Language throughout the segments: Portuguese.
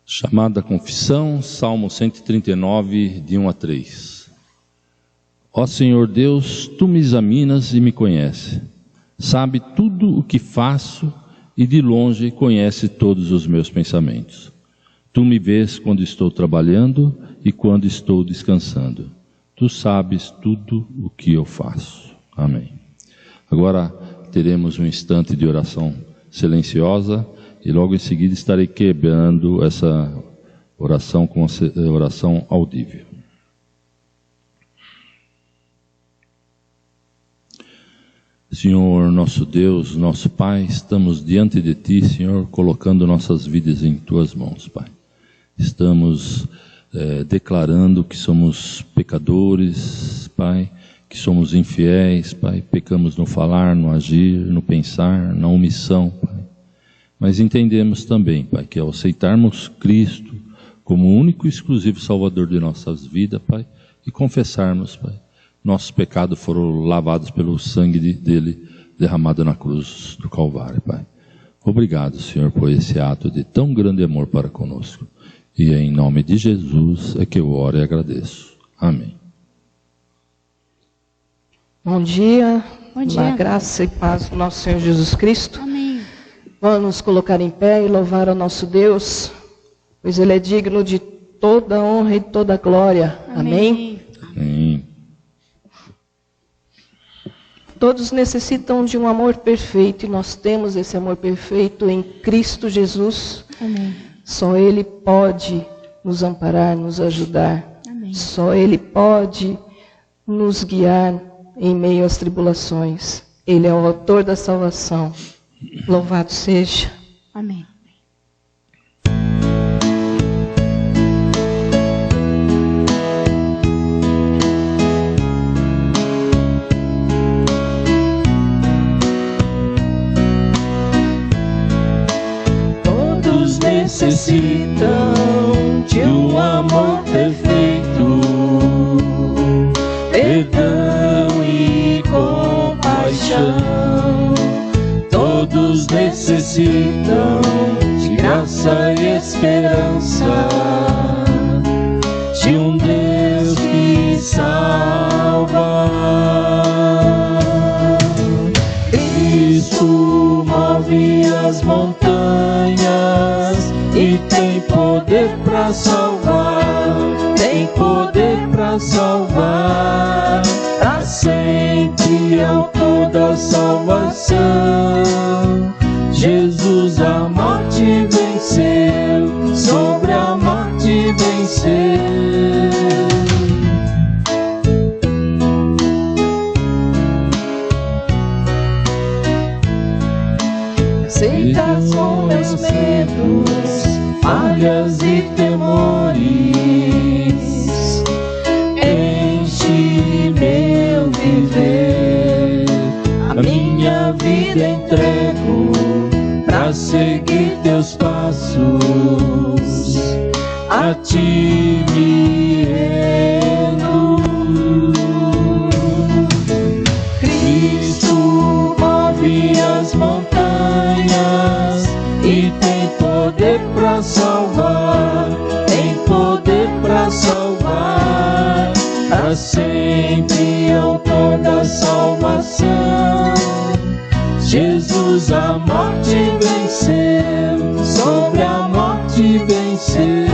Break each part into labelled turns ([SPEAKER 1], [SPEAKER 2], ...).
[SPEAKER 1] Chamada confissão, Salmo 139, de 1 a 3. Ó Senhor Deus, Tu me examinas e me conheces. Sabe tudo o que faço e de longe conhece todos os meus pensamentos. Tu me vês quando estou trabalhando e quando estou descansando. Tu sabes tudo o que eu faço. Amém. Agora teremos um instante de oração silenciosa e logo em seguida estarei quebrando essa oração com oração audível. Senhor, nosso Deus, nosso Pai, estamos diante de Ti, Senhor, colocando nossas vidas em Tuas mãos, Pai. Estamos declarando que somos pecadores, Pai, que somos infiéis, Pai, pecamos no falar, no agir, no pensar, na omissão, Pai. Mas entendemos também, Pai, que ao aceitarmos Cristo como o único e exclusivo Salvador de nossas vidas, Pai, e confessarmos, Pai, nossos pecados foram lavados pelo sangue dele derramado na cruz do Calvário, Pai. Obrigado, Senhor, por esse ato de tão grande amor para conosco. E é em nome de Jesus é que eu oro e agradeço. Amém.
[SPEAKER 2] Bom dia.
[SPEAKER 3] Bom dia.
[SPEAKER 2] Na graça e paz do nosso Senhor Jesus Cristo.
[SPEAKER 3] Amém.
[SPEAKER 2] Vamos nos colocar em pé e louvar ao nosso Deus, pois Ele é digno de toda honra e toda glória. Amém.
[SPEAKER 1] Amém.
[SPEAKER 2] Todos necessitam de um amor perfeito e nós temos esse amor perfeito em Cristo Jesus.
[SPEAKER 3] Amém.
[SPEAKER 2] Só Ele pode nos amparar, nos ajudar.
[SPEAKER 3] Amém.
[SPEAKER 2] Só Ele pode nos guiar em meio às tribulações. Ele é o autor da salvação. Louvado seja.
[SPEAKER 3] Amém.
[SPEAKER 4] Todos necessitam de um amor perfeito, perdão e compaixão. Todos necessitam de graça e esperança, de um Deus que salva. Cristo move as montanhas e tem poder para salvar, tem poder para salvar, para sempre é o autor da salvação. Jesus a morte venceu, sobre a morte venceu. Aceita os meus medos, falhas e temores, enche meu viver, a minha vida entrego pra seguir teus passos, a ti me rendo. Cristo move as montanhas e tem poder pra salvar, tem poder pra salvar, pra sempre autor da salvação. Jesus a morte venceu, sobre a morte venceu.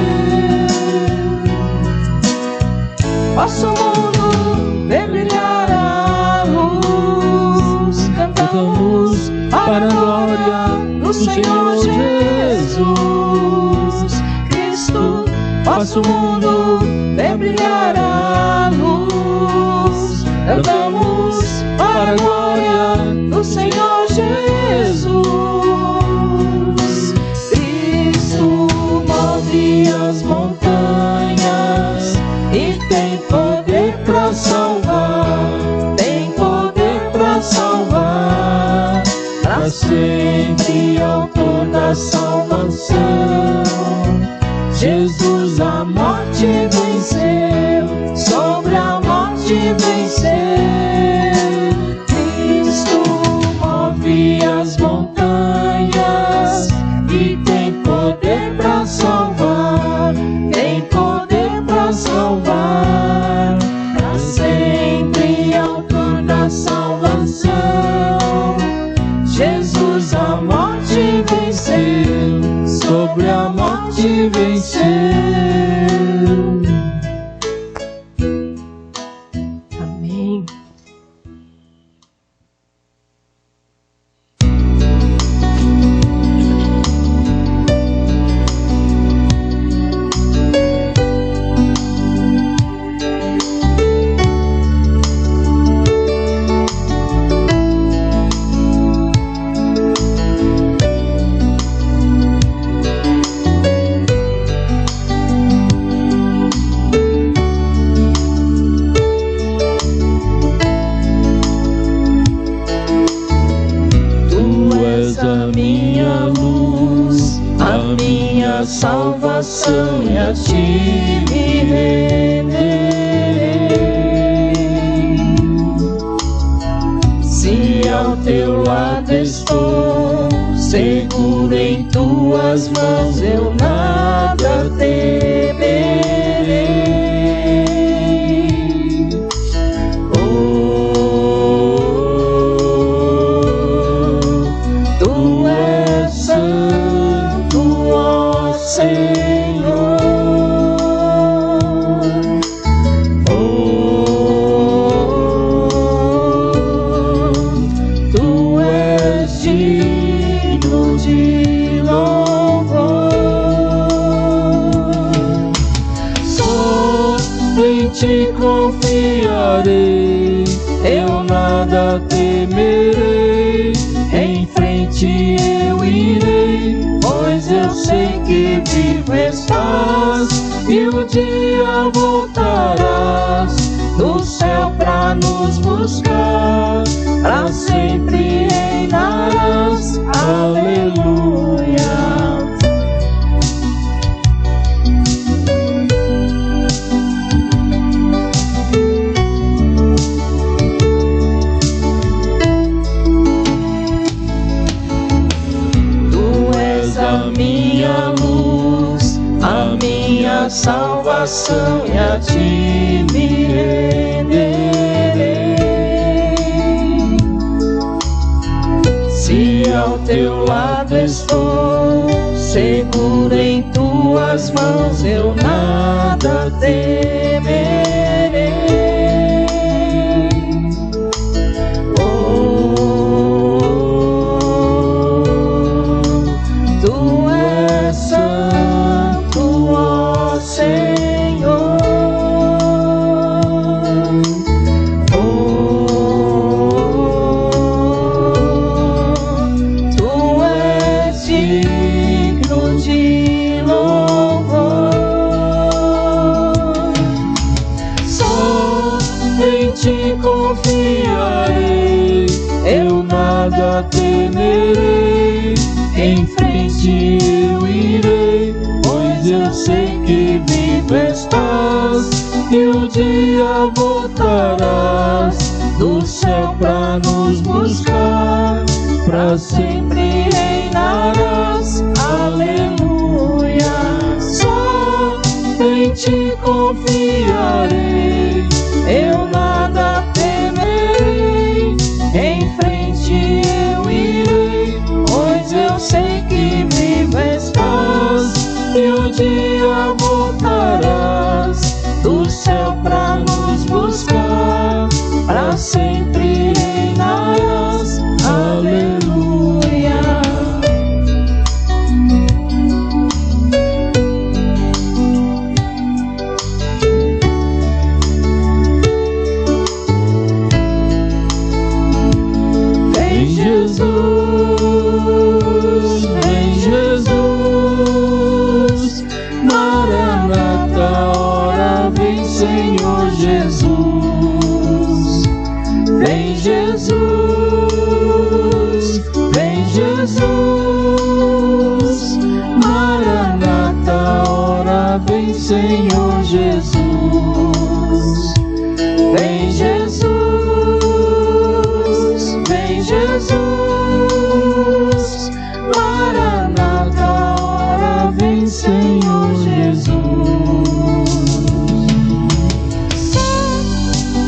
[SPEAKER 4] Faça o mundo ver brilhar a luz, cantamos para a glória do Senhor Jesus. Cristo, faça o mundo ver brilhar a luz, cantamos para a glória do Senhor Jesus. Cristo move as montanhas e tem poder para salvar, tem poder para salvar, para sempre autor da salvação. Jesus a morte venceu, sobre a morte venceu. Cristo move as montanhas e tem poder para salvar, morte venceu.
[SPEAKER 2] Amém.
[SPEAKER 4] Salvação, e a ti me renderei. Se ao teu lado estou, seguro em tuas mãos, eu nada temerei. Tu és santo, ó Senhor, tu és digno de louvor. Só em ti confiarei, eu nada temerei. Em frente eu irei, pois eu sei que vivo estás, e o dia voltarás do céu pra nos buscar, pra sempre reinarás. Aleluia. Salvação, e a ti me renderei. Se ao teu lado estou, seguro em tuas mãos, eu nada temerei. Tu és santo, ó Senhor, tu és digno de louvor. Só em ti confiarei, eu nada temerei. Em frente eu irei, pois eu sei que vivo estás, e o dia voltarás do céu pra nos buscar, pra sempre reinarás. Aleluia. Só em ti confiarei, eu nada temerei. Em frente eu irei, pois eu sei que vivo estás, e o dia voltarás do céu pra nos buscar, pra sempre reinarás. Aleluia. Vem Jesus, vem Jesus, Maranata, ora vem Senhor Jesus. Vem Jesus, vem Jesus, Maranata, ora vem Senhor Jesus. Vem Jesus, vem Jesus, Maranata, ora vem Senhor Jesus.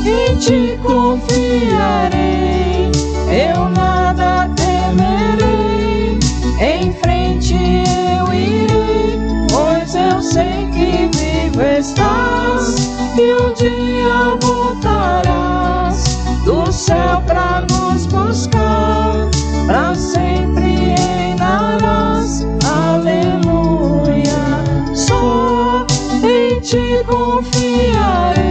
[SPEAKER 4] Em ti confiarei, eu nada temerei. Em frente eu irei, e um dia voltarás do céu pra nos buscar, pra sempre reinarás. Aleluia. Só em ti confiarei,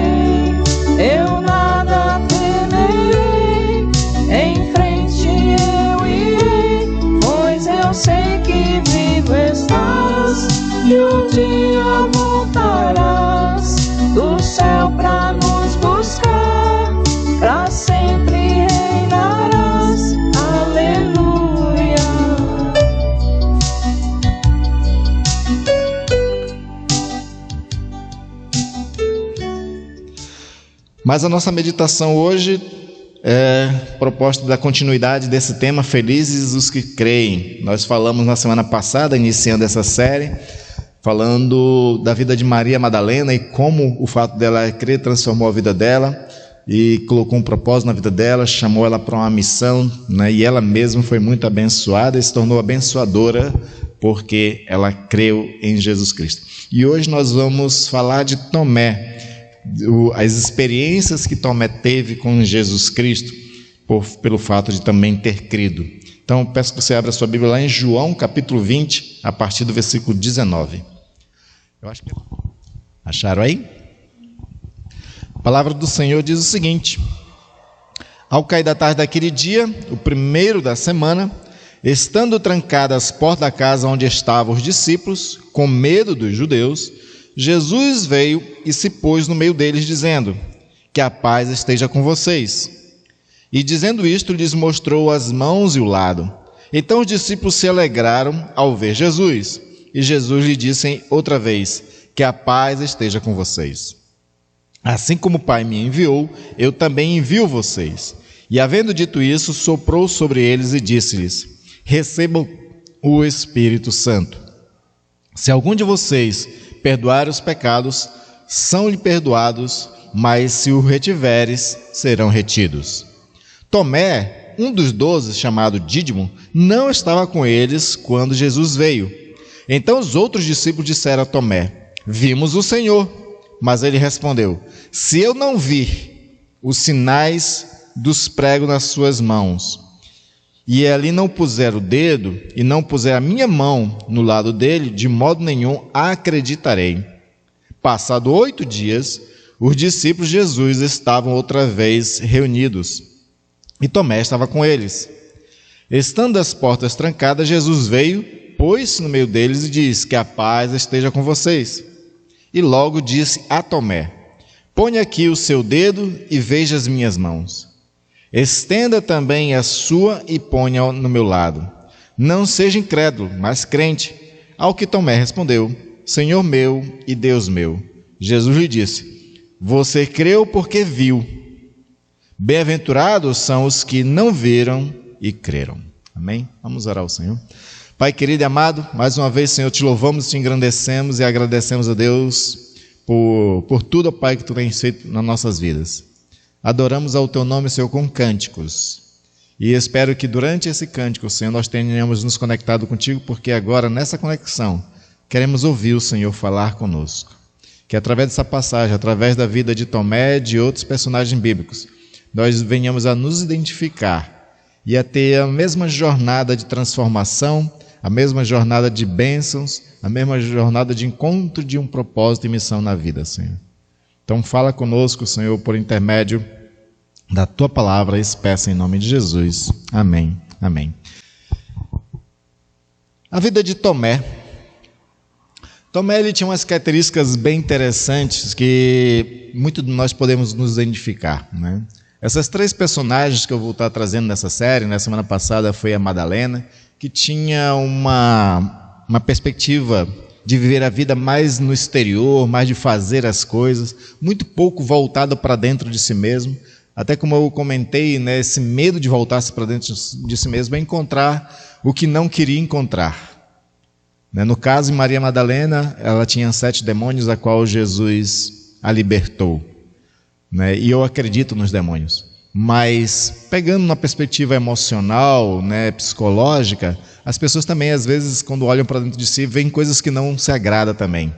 [SPEAKER 4] eu nada temerei, em frente eu irei, pois eu sei que vivo estás, e um dia voltarás do céu pra nos buscar, pra sempre reinarás. Aleluia.
[SPEAKER 3] Mas a nossa meditação hoje é proposta da continuidade desse tema, Felizes os que creem. Nós falamos na semana passada, iniciando essa série, falando da vida de Maria Madalena e como o fato dela crer transformou a vida dela e colocou um propósito na vida dela, chamou ela para uma missão, né? E ela mesma foi muito abençoada e se tornou abençoadora porque ela creu em Jesus Cristo. E hoje nós vamos falar de Tomé, as experiências que Tomé teve com Jesus Cristo, pelo fato de também ter crido. Então peço que você abra a sua Bíblia lá em João capítulo 20, a partir do versículo 19. Eu acho que... Acharam aí? A palavra do Senhor diz o seguinte: ao cair da tarde daquele dia, o primeiro da semana, estando trancadas as portas da casa onde estavam os discípulos, com medo dos judeus, Jesus veio e se pôs no meio deles, dizendo: que a paz esteja com vocês. E dizendo isto, lhes mostrou as mãos e o lado. Então os discípulos se alegraram ao ver Jesus. E Jesus lhe disse outra vez: que a paz esteja com vocês. Assim como o Pai me enviou, eu também envio vocês. E havendo dito isso, soprou sobre eles e disse-lhes: recebam o Espírito Santo. Se algum de vocês perdoar os pecados, são-lhe perdoados, mas se o retiveres, serão retidos. Tomé, um dos 12, chamado Dídimo, não estava com eles quando Jesus veio. Então os outros discípulos disseram a Tomé: vimos o Senhor. Mas ele respondeu: se eu não vir os sinais dos pregos nas suas mãos, e ali não puser o dedo, e não puser a minha mão no lado dele, de modo nenhum acreditarei. Passado 8 dias, os discípulos de Jesus estavam outra vez reunidos, e Tomé estava com eles. Estando as portas trancadas, Jesus veio, pôs-se no meio deles e disse: que a paz esteja com vocês. E logo disse a Tomé: ponha aqui o seu dedo e veja as minhas mãos. Estenda também a sua e ponha no meu lado. Não seja incrédulo, mas crente. Ao que Tomé respondeu: Senhor meu e Deus meu. Jesus lhe disse: você creu porque viu. Bem-aventurados são os que não viram e creram. Amém? Vamos orar ao Senhor. Pai querido e amado, mais uma vez, Senhor, te louvamos, te engrandecemos e agradecemos a Deus por tudo, Pai, que Tu tens feito nas nossas vidas. Adoramos ao Teu nome, Senhor, com cânticos. E espero que durante esse cântico, Senhor, nós tenhamos nos conectado contigo, porque agora, nessa conexão, queremos ouvir o Senhor falar conosco. Que através dessa passagem, através da vida de Tomé e de outros personagens bíblicos, nós venhamos a nos identificar e a ter a mesma jornada de transformação, a mesma jornada de bênçãos, a mesma jornada de encontro de um propósito e missão na vida, Senhor. Então fala conosco, Senhor, por intermédio da Tua palavra, peço em nome de Jesus. Amém. Amém. A vida de Tomé. Tomé, ele tinha umas características bem interessantes que muito de nós podemos nos identificar, né? Essas 3 personagens que eu vou estar trazendo nessa série, na semana passada foi a Madalena, que tinha uma perspectiva de viver a vida mais no exterior, mais de fazer as coisas, muito pouco voltada para dentro de si mesmo. Até como eu comentei, né, esse medo de voltar-se para dentro de si mesmo é encontrar o que não queria encontrar. No caso de Maria Madalena, ela tinha 7 demônios, a qual Jesus a libertou. E eu acredito nos demônios. Mas, pegando uma perspectiva emocional, psicológica, as pessoas também, às vezes, quando olham para dentro de si, veem coisas que não se agrada também.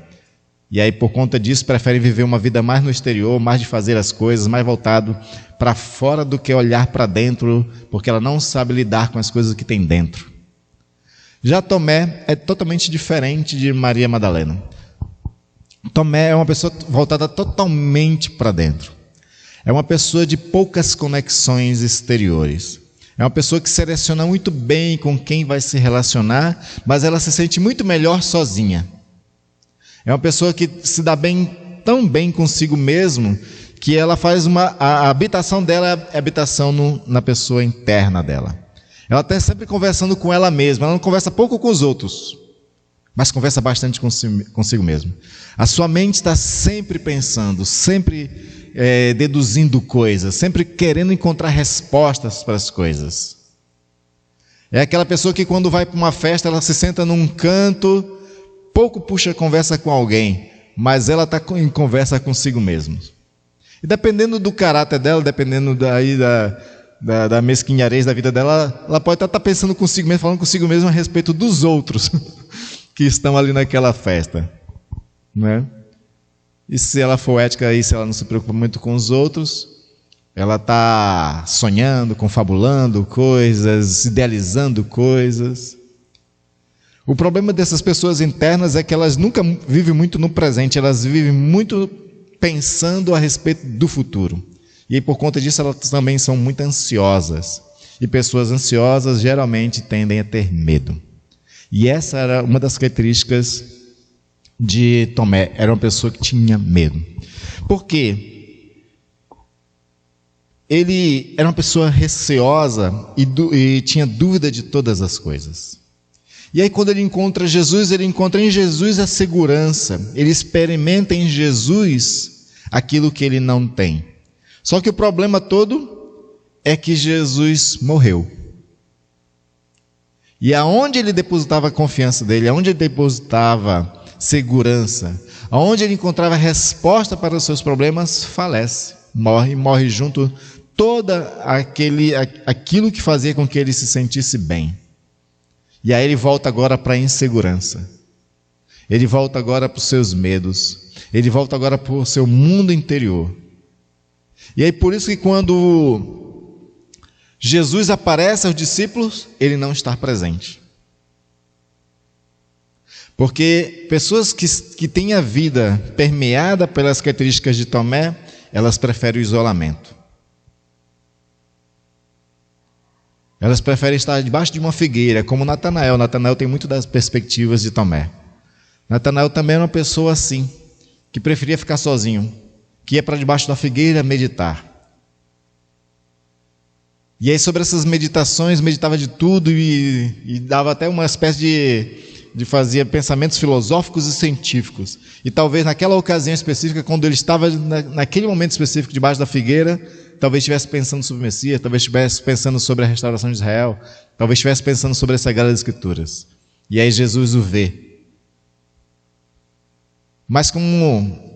[SPEAKER 3] E aí, por conta disso, prefere viver uma vida mais no exterior, mais de fazer as coisas, mais voltado para fora do que olhar para dentro, porque ela não sabe lidar com as coisas que tem dentro. Já Tomé é totalmente diferente de Maria Madalena. Tomé é uma pessoa voltada totalmente para dentro. É uma pessoa de poucas conexões exteriores. É uma pessoa que seleciona muito bem com quem vai se relacionar, mas ela se sente muito melhor sozinha. É uma pessoa que se dá bem, tão bem consigo mesmo, que ela faz a habitação dela é a habitação na pessoa interna dela. Ela está sempre conversando com ela mesma, ela não conversa pouco com os outros, mas conversa bastante consigo mesma. A sua mente está sempre pensando, sempre deduzindo coisas, sempre querendo encontrar respostas para as coisas. É aquela pessoa que quando vai para uma festa, ela se senta num canto, pouco puxa conversa com alguém, mas ela está em conversa consigo mesma. E dependendo do caráter dela, dependendo da mesquinharez da vida dela, ela pode estar pensando consigo mesma, falando consigo mesma a respeito dos outros que estão ali naquela festa, né? E se ela for ética aí, se ela não se preocupa muito com os outros, ela está sonhando, confabulando coisas, idealizando coisas. O problema dessas pessoas internas é que elas nunca vivem muito no presente, elas vivem muito pensando a respeito do futuro. E aí, por conta disso, elas também são muito ansiosas. E pessoas ansiosas geralmente tendem a ter medo. E essa era uma das características de Tomé. Era uma pessoa que tinha medo. Por quê? Ele era uma pessoa receosa e tinha dúvida de todas as coisas. E aí, quando ele encontra Jesus, ele encontra em Jesus a segurança. Ele experimenta em Jesus aquilo que ele não tem. Só que o problema todo é que Jesus morreu. E aonde ele depositava a confiança dele, aonde ele depositava segurança, aonde ele encontrava resposta para os seus problemas, falece, morre junto aquilo que fazia com que ele se sentisse bem. E aí ele volta agora para a insegurança. Ele volta agora para os seus medos. Ele volta agora para o seu mundo interior. E aí por isso que quando Jesus aparece aos discípulos, ele não está presente. Porque pessoas que têm a vida permeada pelas características de Tomé, elas preferem o isolamento. Elas preferem estar debaixo de uma figueira, como Natanael. Natanael tem muito das perspectivas de Tomé. Natanael também era uma pessoa assim, que preferia ficar sozinho, que ia para debaixo da figueira meditar. E aí sobre essas meditações, meditava de tudo e dava até uma espécie de fazia pensamentos filosóficos e científicos. E talvez naquela ocasião específica, quando ele estava naquele momento específico debaixo da figueira, talvez estivesse pensando sobre o Messias, talvez estivesse pensando sobre a restauração de Israel, talvez estivesse pensando sobre as Sagradas Escrituras. E aí Jesus o vê. Mas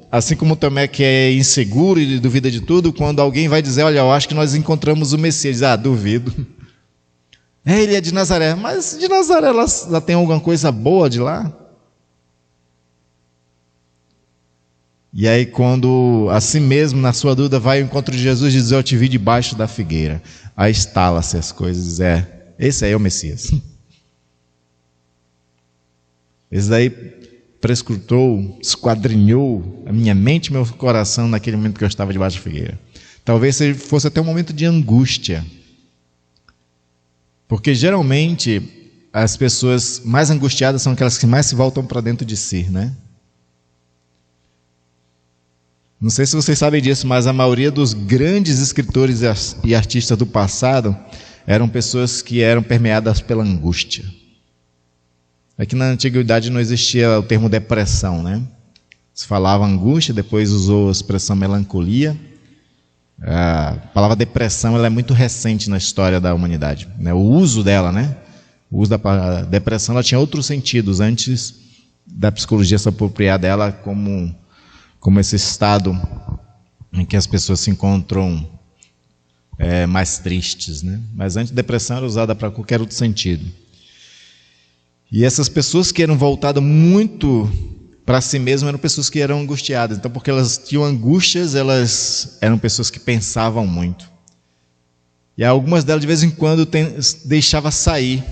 [SPEAKER 3] assim como Tomé, que é inseguro e duvida de tudo, quando alguém vai dizer, olha, eu acho que nós encontramos o Messias, ele diz, duvido. Ele é de Nazaré, mas de Nazaré ela tem alguma coisa boa de lá? E aí quando assim mesmo, na sua dúvida, vai ao encontro de Jesus e diz, eu te vi debaixo da figueira. Aí estala-se as coisas, esse aí é o Messias. Esse daí prescrutou, esquadrinhou a minha mente e meu coração naquele momento que eu estava debaixo da figueira. Talvez fosse até um momento de angústia. Porque geralmente as pessoas mais angustiadas são aquelas que mais se voltam para dentro de si, né? Não sei se vocês sabem disso, mas a maioria dos grandes escritores e artistas do passado eram pessoas que eram permeadas pela angústia. Aqui na antiguidade não existia o termo depressão, né? Se falava angústia, depois usou a expressão melancolia. A palavra depressão ela é muito recente na história da humanidade, né? O uso dela, né? O uso da depressão ela tinha outros sentidos antes da psicologia se apropriar dela como esse estado em que as pessoas se encontram mais tristes, né? Mas antes depressão era usada para qualquer outro sentido. E essas pessoas que eram voltadas muito para si mesmas eram pessoas que eram angustiadas. Então, porque elas tinham angústias, elas eram pessoas que pensavam muito. E algumas delas, de vez em quando, deixavam sair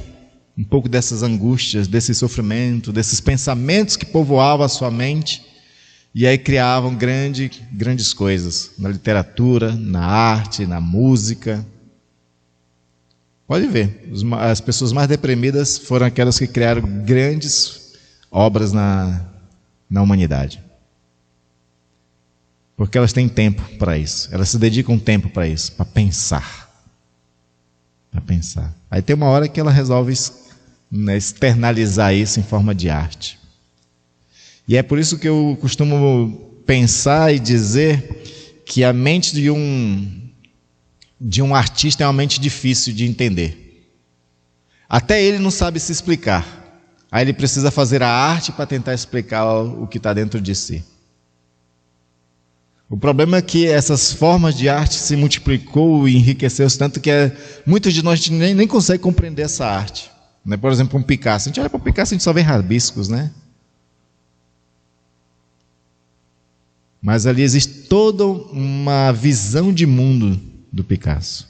[SPEAKER 3] um pouco dessas angústias, desse sofrimento, desses pensamentos que povoavam a sua mente, e aí criavam grandes coisas, na literatura, na arte, na música. Pode ver, as pessoas mais deprimidas foram aquelas que criaram grandes obras na humanidade. Porque elas têm tempo para isso, elas se dedicam tempo para isso, para pensar. Para pensar. Aí tem uma hora que ela resolve externalizar isso em forma de arte. E é por isso que eu costumo pensar e dizer que a mente de um artista é uma mente difícil de entender. Até ele não sabe se explicar. Aí ele precisa fazer a arte para tentar explicar o que está dentro de si. O problema é que essas formas de arte se multiplicou e enriqueceu tanto que muitos de nós nem consegue compreender essa arte. Né? Por exemplo, um Picasso. A gente olha para o Picasso e a gente só vê rabiscos, né? Mas ali existe toda uma visão de mundo do Picasso,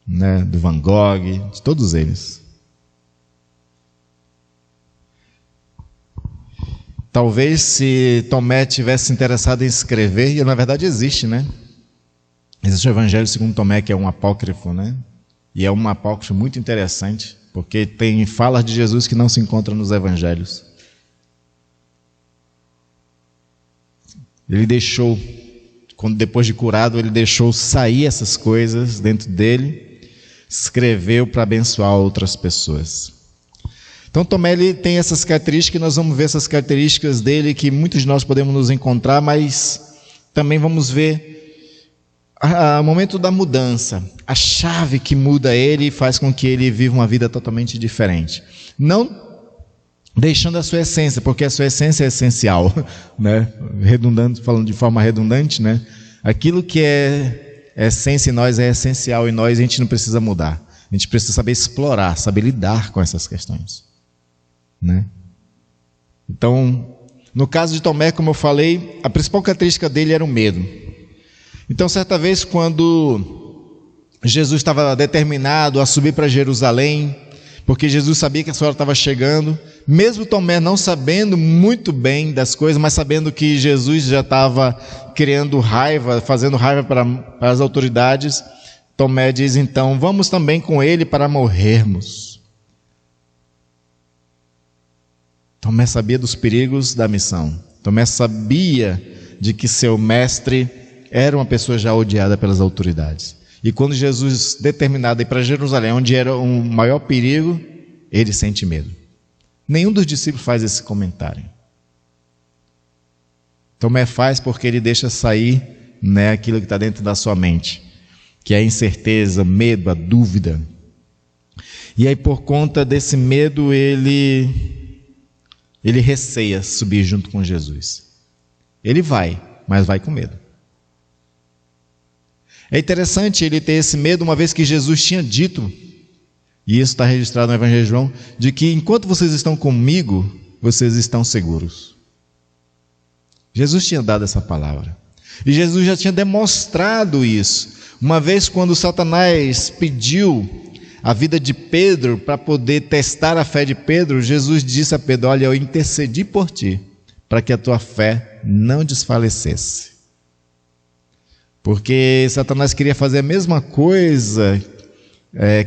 [SPEAKER 3] né? Do Van Gogh, de todos eles. Talvez se Tomé tivesse interessado em escrever, e na verdade existe, né? Existe o Evangelho segundo Tomé, que é um apócrifo, né? E é um apócrifo muito interessante, porque tem falas de Jesus que não se encontram nos Evangelhos. Ele deixou, depois de curado, ele deixou sair essas coisas dentro dele, escreveu para abençoar outras pessoas. Então Tomé ele tem essas características, nós vamos ver essas características dele que muitos de nós podemos nos encontrar, mas também vamos ver o momento da mudança, a chave que muda ele e faz com que ele viva uma vida totalmente diferente. Não deixando a sua essência, porque a sua essência é essencial, né? Falando de forma redundante, né? Aquilo que é essência em nós é essencial em nós, e a gente não precisa mudar. A gente precisa saber explorar, saber lidar com essas questões, né? Então, no caso de Tomé, como eu falei, a principal característica dele era o medo. Então, certa vez, quando Jesus estava determinado a subir para Jerusalém, porque Jesus sabia que a sua hora estava chegando, mesmo Tomé não sabendo muito bem das coisas, mas sabendo que Jesus já estava criando raiva, fazendo raiva para as autoridades, Tomé diz então, vamos também com ele para morrermos. Tomé sabia dos perigos da missão. Tomé sabia de que seu mestre era uma pessoa já odiada pelas autoridades. E quando Jesus, determinado a ir para Jerusalém, onde era o maior perigo, ele sente medo. Nenhum dos discípulos faz esse comentário. Tomé faz porque ele deixa sair, né, aquilo que está dentro da sua mente, que é a incerteza, medo, a dúvida. E aí, por conta desse medo, ele receia subir junto com Jesus. Ele vai, mas vai com medo. É interessante ele ter esse medo, uma vez que Jesus tinha dito, e isso está registrado no Evangelho de João, de que enquanto vocês estão comigo, vocês estão seguros. Jesus tinha dado essa palavra. E Jesus já tinha demonstrado isso. Uma vez quando Satanás pediu a vida de Pedro para poder testar a fé de Pedro, Jesus disse a Pedro, olha, eu intercedi por ti, para que a tua fé não desfalecesse. Porque Satanás queria fazer a mesma coisa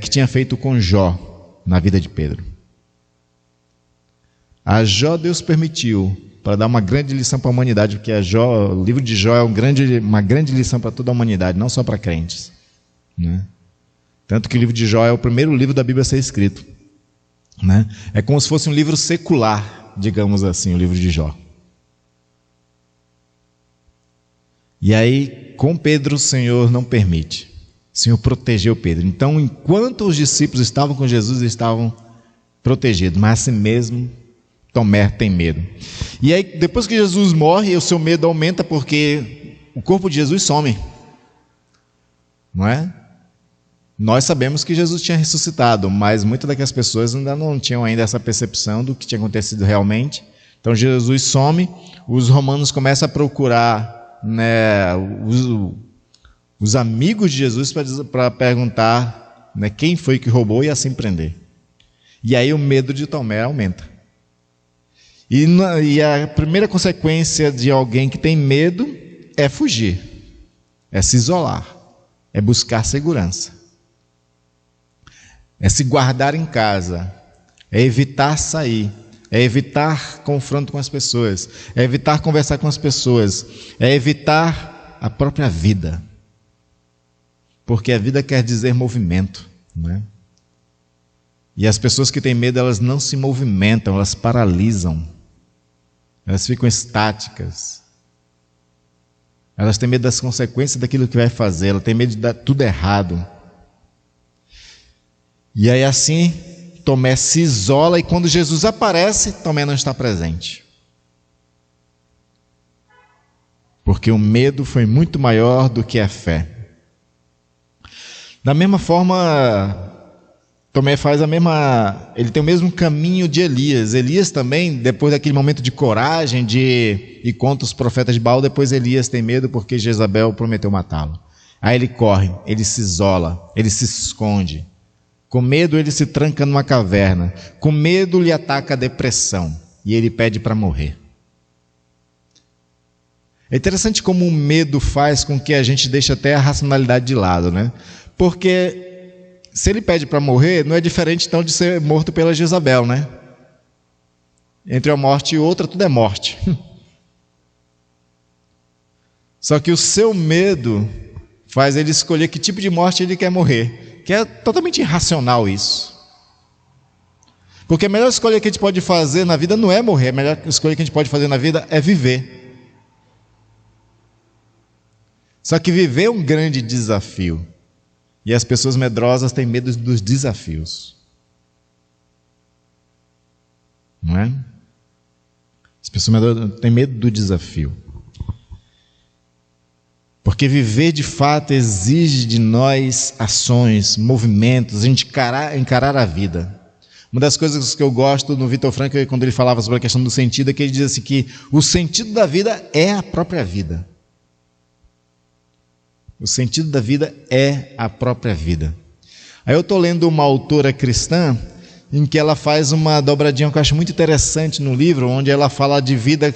[SPEAKER 3] que tinha feito com Jó na vida de Pedro. A Jó Deus permitiu para dar uma grande lição para a humanidade, porque o livro de Jó é uma grande lição para toda a humanidade, não só para crentes, né? Tanto que o livro de Jó é o primeiro livro da Bíblia a ser escrito, né? É como se fosse um livro secular, digamos assim, o livro de Jó. E aí, com Pedro, o Senhor não permite. O Senhor protegeu Pedro. Então, enquanto os discípulos estavam com Jesus, eles estavam protegidos. Mas assim mesmo, Tomé tem medo. E aí, depois que Jesus morre, o seu medo aumenta porque o corpo de Jesus some. Não é? Nós sabemos que Jesus tinha ressuscitado, mas muitas daquelas pessoas ainda não tinham essa percepção do que tinha acontecido realmente. Então Jesus some, os romanos começam a procurar, né, os amigos de Jesus para perguntar, né, quem foi que roubou e assim prender. E aí o medo de Tomé aumenta. E a primeira consequência de alguém que tem medo é fugir, é se isolar, é buscar segurança, é se guardar em casa, é evitar sair, é evitar confronto com as pessoas, é evitar conversar com as pessoas, é evitar a própria vida. Porque a vida quer dizer movimento, né? E as pessoas que têm medo, elas não se movimentam, elas paralisam, elas ficam estáticas, elas têm medo das consequências daquilo que vai fazer, elas têm medo de dar tudo errado. E aí assim, Tomé se isola, e quando Jesus aparece, Tomé não está presente. Porque o medo foi muito maior do que a fé. Da mesma forma, Tomé faz ele tem o mesmo caminho de Elias. Elias também, depois daquele momento de coragem, de ir contra os profetas de Baal, depois Elias tem medo porque Jezabel prometeu matá-lo. Aí ele corre, ele se isola, ele se esconde. Com medo ele se tranca numa caverna. Com medo lhe ataca a depressão e ele pede para morrer. É interessante como o medo faz com que a gente deixe até a racionalidade de lado, né? Porque se ele pede para morrer, não é diferente então de ser morto pela Jezabel, né? Entre uma morte e outra, tudo é morte. Só que o seu medo faz ele escolher que tipo de morte ele quer morrer, que é totalmente irracional isso. Porque a melhor escolha que a gente pode fazer na vida não é morrer, a melhor escolha que a gente pode fazer na vida é viver. Só que viver é um grande desafio. E as pessoas medrosas têm medo dos desafios. Não é? As pessoas medrosas têm medo do desafio. Porque viver de fato exige de nós ações, movimentos, a gente encarar a vida. Uma das coisas que eu gosto no Vitor Frankl, quando ele falava sobre a questão do sentido, é que ele diz assim que o sentido da vida é a própria vida. O sentido da vida é a própria vida. Aí eu estou lendo uma autora cristã em que ela faz uma dobradinha que eu acho muito interessante no livro, onde ela fala de vida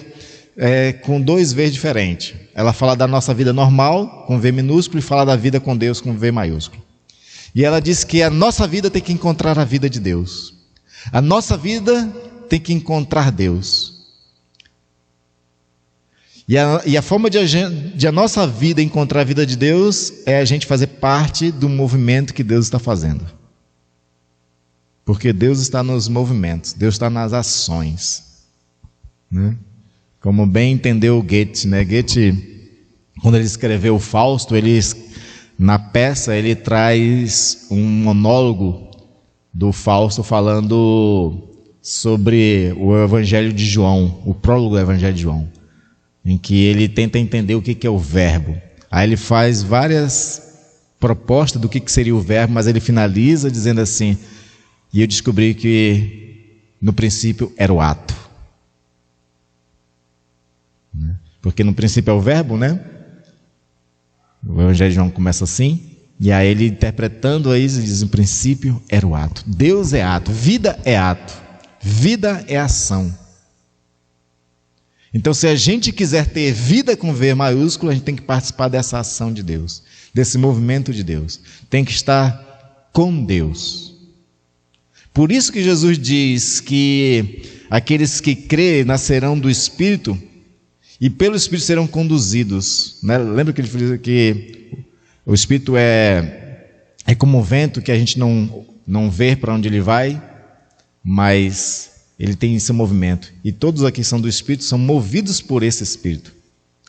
[SPEAKER 3] com dois V's diferentes. Ela fala da nossa vida normal, com V minúsculo, e fala da vida com Deus, com V maiúsculo. E ela diz que a nossa vida tem que encontrar a vida de Deus. A nossa vida tem que encontrar Deus. E a forma de a nossa vida encontrar a vida de Deus é a gente fazer parte do movimento que Deus está fazendo. Porque Deus está nos movimentos, Deus está nas ações, né? Como bem entendeu Goethe, né? Goethe, quando ele escreveu o Fausto, na peça ele traz um monólogo do Fausto falando sobre o Evangelho de João, o prólogo do Evangelho de João, em que ele tenta entender o que é o verbo. Aí ele faz várias propostas do que seria o verbo, mas ele finaliza dizendo assim: e eu descobri que no princípio era o ato. Porque no princípio é o verbo, né? O Evangelho de João começa assim, e aí ele interpretando aí, ele diz: no princípio era o ato. Deus é ato, vida é ato, vida é ação. Então, se a gente quiser ter vida com V maiúsculo, a gente tem que participar dessa ação de Deus, desse movimento de Deus. Tem que estar com Deus. Por isso que Jesus diz que aqueles que crêem nascerão do Espírito e pelo Espírito serão conduzidos, né? Lembra que ele falou que o Espírito é como um vento que a gente não vê para onde ele vai, mas ele tem esse movimento. E todos aqui são do Espírito, são movidos por esse Espírito.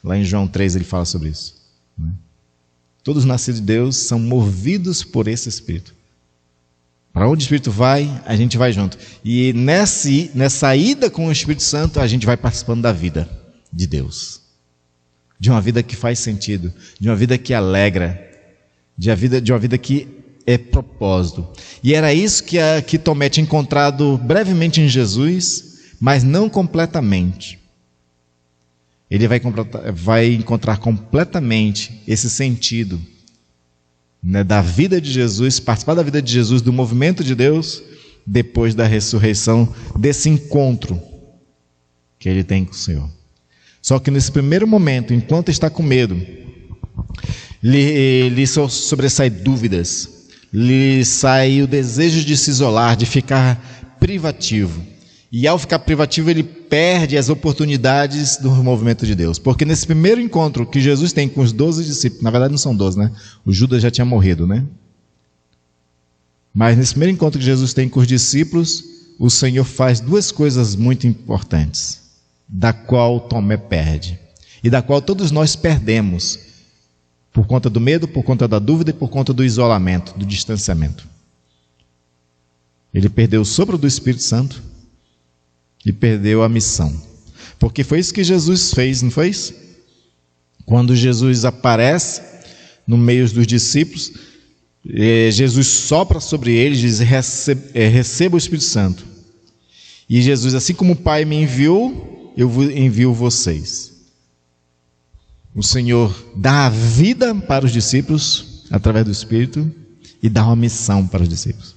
[SPEAKER 3] Lá em João 3 ele fala sobre isso, né? Todos nascidos de Deus são movidos por esse Espírito. Para onde o Espírito vai, a gente vai junto. E nessa ida com o Espírito Santo, a gente vai participando da vida de Deus. De uma vida que faz sentido, de uma vida que alegra, de uma vida que é propósito. E era isso que Tomé tinha encontrado brevemente em Jesus, mas não completamente. Ele vai encontrar completamente esse sentido, né, da vida de Jesus, participar da vida de Jesus, do movimento de Deus, depois da ressurreição, desse encontro que ele tem com o Senhor. Só que nesse primeiro momento, enquanto está com medo, lhe sobressai dúvidas, lhe sai o desejo de se isolar, de ficar privativo. E ao ficar privativo, ele perde as oportunidades do movimento de Deus. Porque nesse primeiro encontro que Jesus tem com os 12 discípulos, na verdade não são 12, né? O Judas já tinha morrido, né? Mas nesse primeiro encontro que Jesus tem com os discípulos, o Senhor faz duas coisas muito importantes, da qual Tomé perde, e da qual todos nós perdemos, por conta do medo, por conta da dúvida e por conta do isolamento, do distanciamento. Ele perdeu o sopro do Espírito Santo e perdeu a missão. Porque foi isso que Jesus fez, não foi isso? Quando Jesus aparece no meio dos discípulos, Jesus sopra sobre eles e diz: receba o Espírito Santo. E Jesus, assim como o Pai me enviou, eu envio vocês. O Senhor dá a vida para os discípulos através do Espírito e dá uma missão para os discípulos.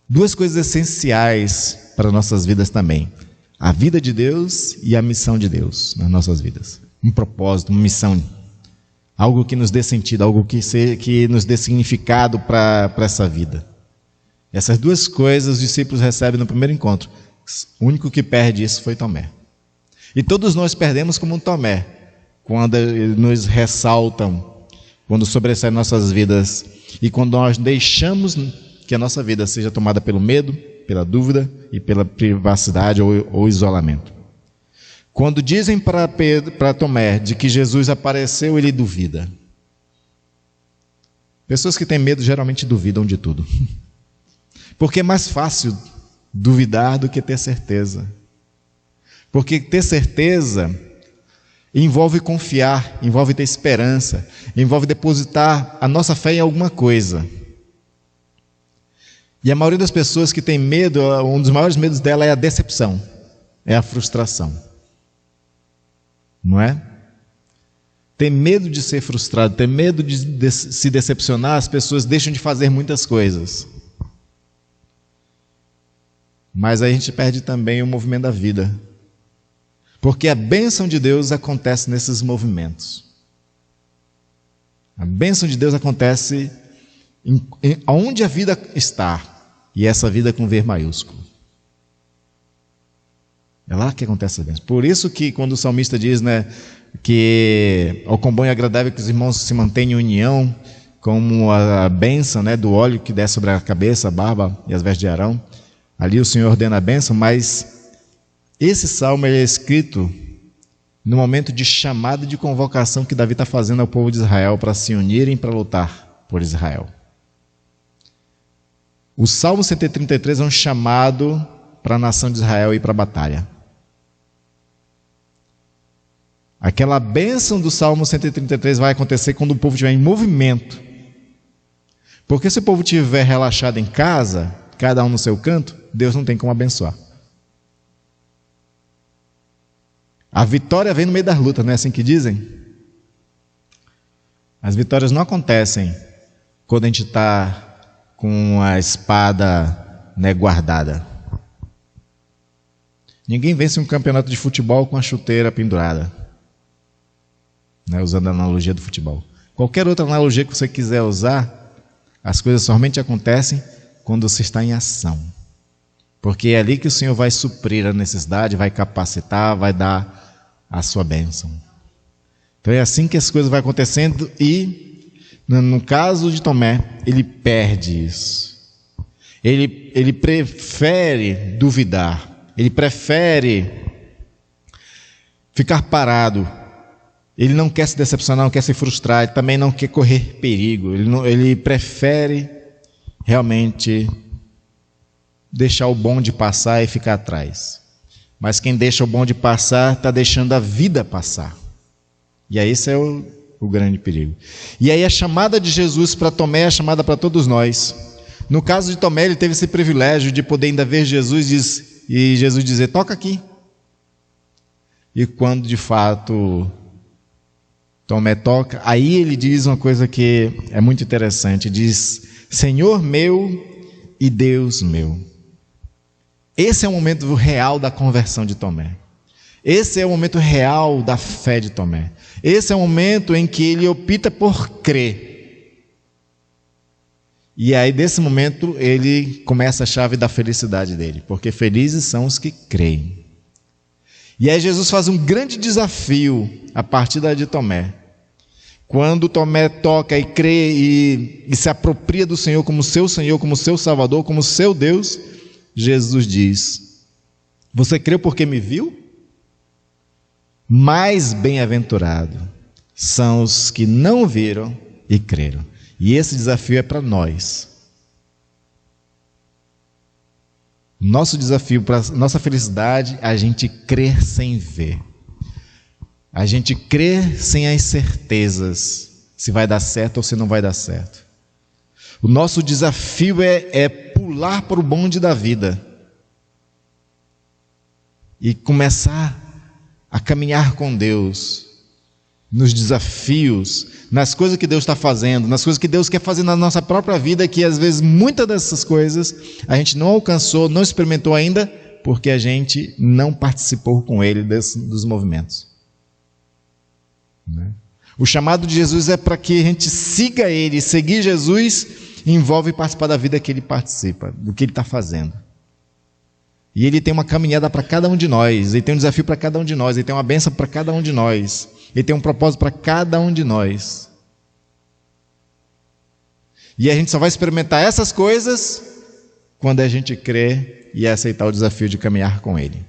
[SPEAKER 3] Duas coisas essenciais para nossas vidas também: a vida de Deus e a missão de Deus nas nossas vidas. Um propósito, uma missão, algo que nos dê sentido, algo que nos dê significado para essa vida. Essas duas coisas os discípulos recebem no primeiro encontro. O único que perde isso foi Tomé. E todos nós perdemos como um Tomé, quando nos ressaltam, quando sobressaem nossas vidas e quando nós deixamos que a nossa vida seja tomada pelo medo, pela dúvida e pela privacidade ou isolamento. Quando dizem para Tomé de que Jesus apareceu, ele duvida. Pessoas que têm medo geralmente duvidam de tudo. Porque é mais fácil duvidar do que ter certeza. Porque ter certeza envolve confiar, envolve ter esperança, envolve depositar a nossa fé em alguma coisa. E a maioria das pessoas que tem medo, um dos maiores medos dela é a decepção, é a frustração. Não é? Ter medo de ser frustrado, ter medo de se decepcionar, as pessoas deixam de fazer muitas coisas. Mas a gente perde também o movimento da vida. Porque a bênção de Deus acontece nesses movimentos. A bênção de Deus acontece onde a vida está. E essa vida com V maiúsculo. É lá que acontece a bênção. Por isso que quando o salmista diz, né, que ao quão bom e agradável que os irmãos se mantenham em união, como a bênção, né, do óleo que desce sobre a cabeça, a barba e as vestes de Arão, ali o Senhor ordena a bênção, mas esse salmo é escrito no momento de chamada e de convocação que Davi está fazendo ao povo de Israel para se unirem para lutar por Israel. O Salmo 133 é um chamado para a nação de Israel ir para a batalha. Aquela bênção do Salmo 133 vai acontecer quando o povo estiver em movimento. Porque se o povo estiver relaxado em casa, cada um no seu canto, Deus não tem como abençoar. A vitória vem no meio das lutas, não é assim que dizem? As vitórias não acontecem quando a gente está com a espada, né, guardada. Ninguém vence um campeonato de futebol com a chuteira pendurada, né, usando a analogia do futebol. Qualquer outra analogia que você quiser usar, as coisas somente acontecem quando você está em ação. Porque é ali que o Senhor vai suprir a necessidade, vai capacitar, vai dar a sua bênção. Então é assim que as coisas vão acontecendo e, no caso de Tomé, ele perde isso. Ele prefere duvidar, ele prefere ficar parado. Ele não quer se decepcionar, não quer se frustrar, ele também não quer correr perigo. Ele prefere realmente deixar o bonde passar e ficar atrás. Mas quem deixa o bonde passar está deixando a vida passar. E aí esse é o grande perigo. E aí a chamada de Jesus para Tomé é a chamada para todos nós. No caso de Tomé, ele teve esse privilégio de poder ainda ver Jesus e diz: e Jesus dizer, toca aqui. E quando de fato Tomé toca, aí ele diz uma coisa que é muito interessante, diz, Senhor meu e Deus meu. Esse é o momento real da conversão de Tomé. Esse é o momento real da fé de Tomé. Esse é o momento em que ele opta por crer. E aí, desse momento, ele começa a chave da felicidade dele. Porque felizes são os que creem. E aí Jesus faz um grande desafio a partir da de Tomé. Quando Tomé toca e crê e se apropria do Senhor, como seu Salvador, como seu Deus, Jesus diz, você creu porque me viu? Mais bem-aventurado são os que não viram e creram. E esse desafio é para nós. Nosso desafio para nossa felicidade é a gente crer sem ver. A gente crer sem as certezas se vai dar certo ou se não vai dar certo. O nosso desafio é pular para o bonde da vida e começar a caminhar com Deus nos desafios, nas coisas que Deus está fazendo, nas coisas que Deus quer fazer na nossa própria vida, que às vezes muitas dessas coisas a gente não alcançou, não experimentou ainda, porque a gente não participou com Ele dos movimentos. O chamado de Jesus é para que a gente siga Ele. Seguir Jesus envolve participar da vida que Ele participa, do que Ele está fazendo. E Ele tem uma caminhada para cada um de nós, Ele tem um desafio para cada um de nós, Ele tem uma bênção para cada um de nós, Ele tem um propósito para cada um de nós. E a gente só vai experimentar essas coisas quando a gente crer e aceitar o desafio de caminhar com Ele.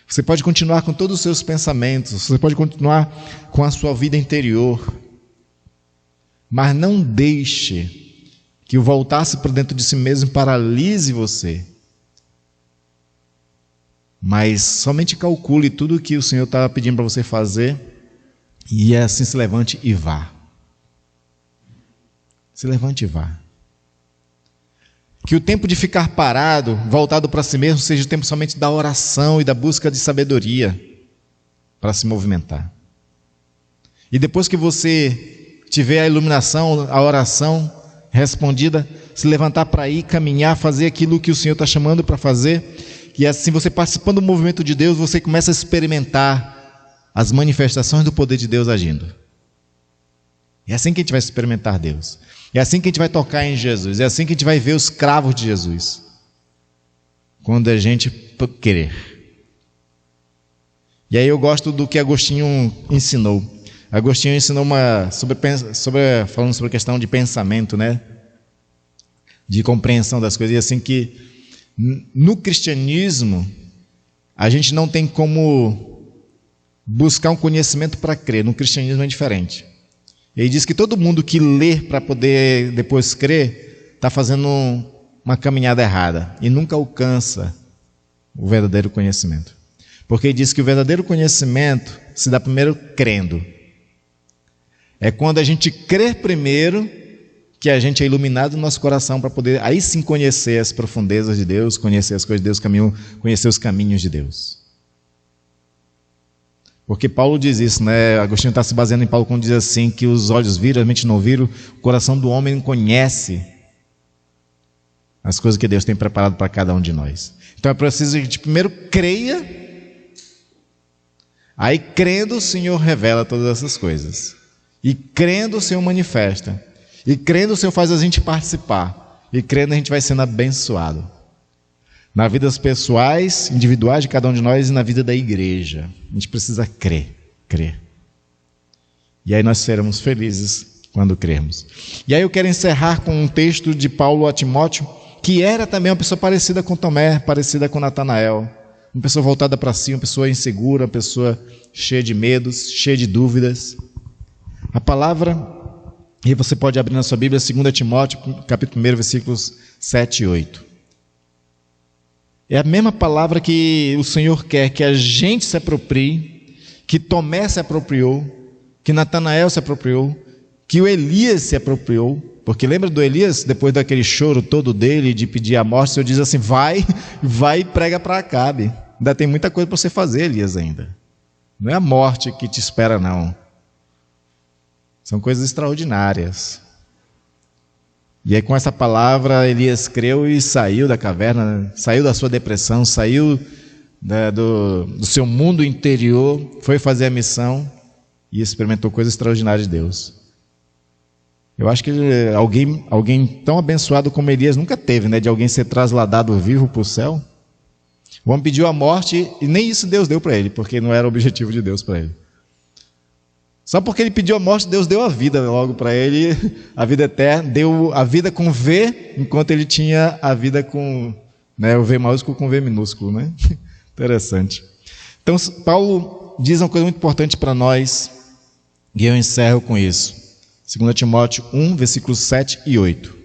[SPEAKER 3] Você pode continuar com todos os seus pensamentos, você pode continuar com a sua vida interior, mas não deixe que o voltar-se para dentro de si mesmo paralise você. Mas somente calcule tudo o que o Senhor está pedindo para você fazer e assim se levante e vá. Se levante e vá. Que o tempo de ficar parado, voltado para si mesmo, seja o tempo somente da oração e da busca de sabedoria para se movimentar. E depois que você tiver a iluminação, a oração respondida, se levantar para ir, caminhar, fazer aquilo que o Senhor está chamando para fazer, e assim você participando do movimento de Deus, você começa a experimentar as manifestações do poder de Deus agindo. É assim que a gente vai experimentar Deus. É assim que a gente vai tocar em Jesus. É assim que a gente vai ver os cravos de Jesus. Quando a gente querer. E aí eu gosto do que Agostinho ensinou. Agostinho ensinou falando sobre a questão de pensamento, né? De compreensão das coisas. E assim que no cristianismo a gente não tem como buscar um conhecimento para crer. No cristianismo é diferente. Ele diz que todo mundo que lê para poder depois crer está fazendo uma caminhada errada e nunca alcança o verdadeiro conhecimento. Porque ele diz que o verdadeiro conhecimento se dá primeiro crendo. É quando a gente crê primeiro que a gente é iluminado no nosso coração para poder aí sim conhecer as profundezas de Deus, conhecer as coisas de Deus, conhecer os caminhos de Deus. Porque Paulo diz isso, né? Agostinho está se baseando em Paulo quando diz assim, que os olhos viram, a mente não viram, o coração do homem conhece as coisas que Deus tem preparado para cada um de nós. Então é preciso que a gente primeiro creia, aí crendo o Senhor revela todas essas coisas. E crendo o Senhor manifesta. E crendo o Senhor faz a gente participar. E crendo a gente vai sendo abençoado. Na vida pessoais, individuais de cada um de nós e na vida da igreja. A gente precisa crer. E aí nós seremos felizes quando crermos. E aí eu quero encerrar com um texto de Paulo a Timóteo, que era também uma pessoa parecida com Tomé, parecida com Natanael. Uma pessoa voltada para si, uma pessoa insegura, uma pessoa cheia de medos, cheia de dúvidas. A palavra, e você pode abrir na sua Bíblia, 2 Timóteo, capítulo 1, versículos 7 e 8. É a mesma palavra que o Senhor quer que a gente se aproprie, que Tomé se apropriou, que Natanael se apropriou, que o Elias se apropriou, Porque lembra do Elias, depois daquele choro todo dele, de pedir a morte, o Senhor diz assim, vai e prega para Acabe. Ainda tem muita coisa para você fazer, Elias, ainda. Não é a morte que te espera, não. São coisas extraordinárias. E aí com essa palavra, Elias creu e saiu da caverna, saiu da sua depressão, saiu do seu mundo interior, foi fazer a missão e experimentou coisas extraordinárias de Deus. Eu acho que alguém tão abençoado como Elias nunca teve, né? De alguém ser trasladado vivo para o céu. O homem pediu a morte e nem isso Deus deu para ele, porque não era o objetivo de Deus para ele. Só porque ele pediu a morte, Deus deu a vida logo para ele, a vida eterna, deu a vida com V, enquanto ele tinha a vida com, né, o V maiúsculo com V minúsculo, né? Interessante. Então, Paulo diz uma coisa muito importante para nós, e eu encerro com isso. 2 Timóteo 1, versículos 7 e 8.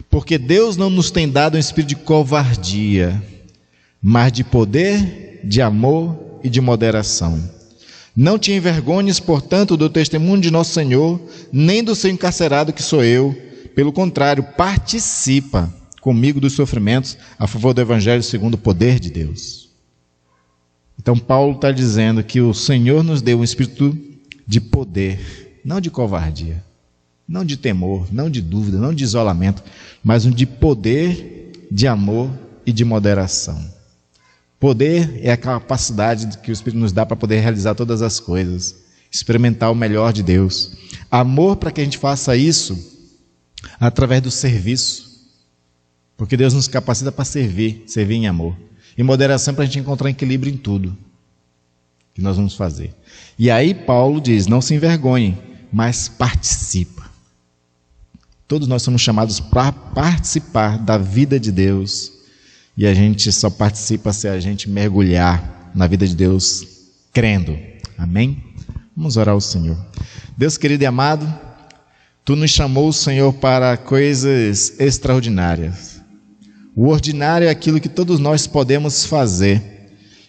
[SPEAKER 3] Porque Deus não nos tem dado um espírito de covardia, mas de poder, de amor e de moderação. Não te envergonhes, portanto, do testemunho de nosso Senhor, nem do seu encarcerado que sou eu. Pelo contrário, participa comigo dos sofrimentos a favor do Evangelho segundo o poder de Deus. Então Paulo está dizendo que o Senhor nos deu um espírito de poder, não de covardia, não de temor, não de dúvida, não de isolamento, mas um de poder, de amor e de moderação. Poder é a capacidade que o Espírito nos dá para poder realizar todas as coisas, experimentar o melhor de Deus. Amor para que a gente faça isso através do serviço, porque Deus nos capacita para servir em amor. E moderação para a gente encontrar equilíbrio em tudo que nós vamos fazer. E aí Paulo diz, não se envergonhe, mas participa. Todos nós somos chamados para participar da vida de Deus. E a gente só participa se a gente mergulhar na vida de Deus crendo. Amém? Vamos orar ao Senhor. Deus querido e amado, Tu nos chamou, Senhor, para coisas extraordinárias. O ordinário é aquilo que todos nós podemos fazer.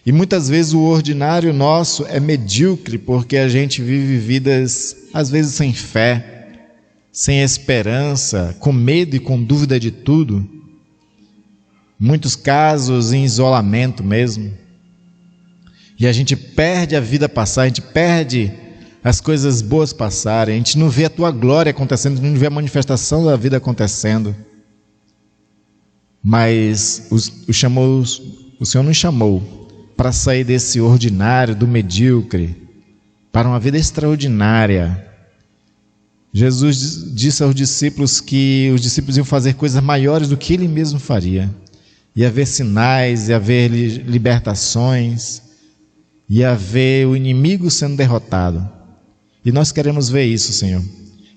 [SPEAKER 3] E muitas vezes o ordinário nosso é medíocre, porque a gente vive vidas, às vezes, sem fé, sem esperança, com medo e com dúvida de tudo. Muitos casos em isolamento mesmo. E a gente perde a vida passar, a gente perde as coisas boas passarem, a gente não vê a Tua glória acontecendo, não vê a manifestação da vida acontecendo. Mas o Senhor nos chamou para sair desse ordinário, do medíocre, para uma vida extraordinária. Jesus disse aos discípulos que os discípulos iam fazer coisas maiores do que Ele mesmo faria. Ia haver sinais, ia haver libertações, ia haver o inimigo sendo derrotado. E nós queremos ver isso, Senhor.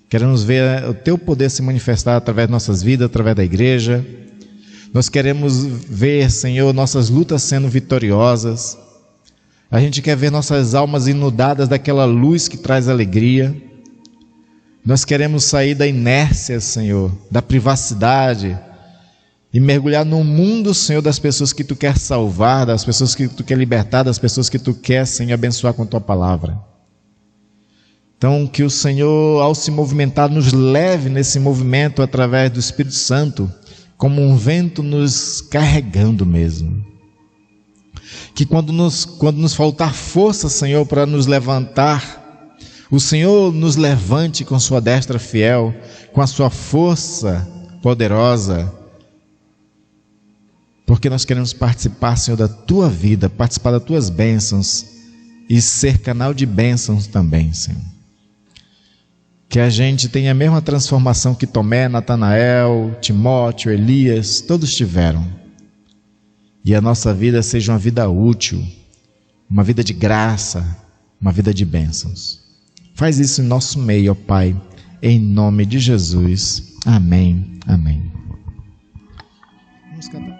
[SPEAKER 3] Queremos ver o Teu poder se manifestar através de nossas vidas, através da igreja. Nós queremos ver, Senhor, nossas lutas sendo vitoriosas. A gente quer ver nossas almas inundadas daquela luz que traz alegria. Nós queremos sair da inércia, Senhor, da privacidade, e mergulhar no mundo, Senhor, das pessoas que Tu quer salvar, das pessoas que Tu quer libertar, das pessoas que Tu quer, Senhor, abençoar com a Tua palavra. Então, que o Senhor, ao se movimentar, nos leve nesse movimento através do Espírito Santo, como um vento nos carregando mesmo. Que quando nos faltar força, Senhor, para nos levantar, o Senhor nos levante com Sua destra fiel, com a Sua força poderosa, porque nós queremos participar, Senhor, da Tua vida, participar das Tuas bênçãos e ser canal de bênçãos também, Senhor. Que a gente tenha a mesma transformação que Tomé, Natanael, Timóteo, Elias, todos tiveram. E a nossa vida seja uma vida útil, uma vida de graça, uma vida de bênçãos. Faz isso em nosso meio, ó Pai, em nome de Jesus. Amém. Amém. Vamos cantar.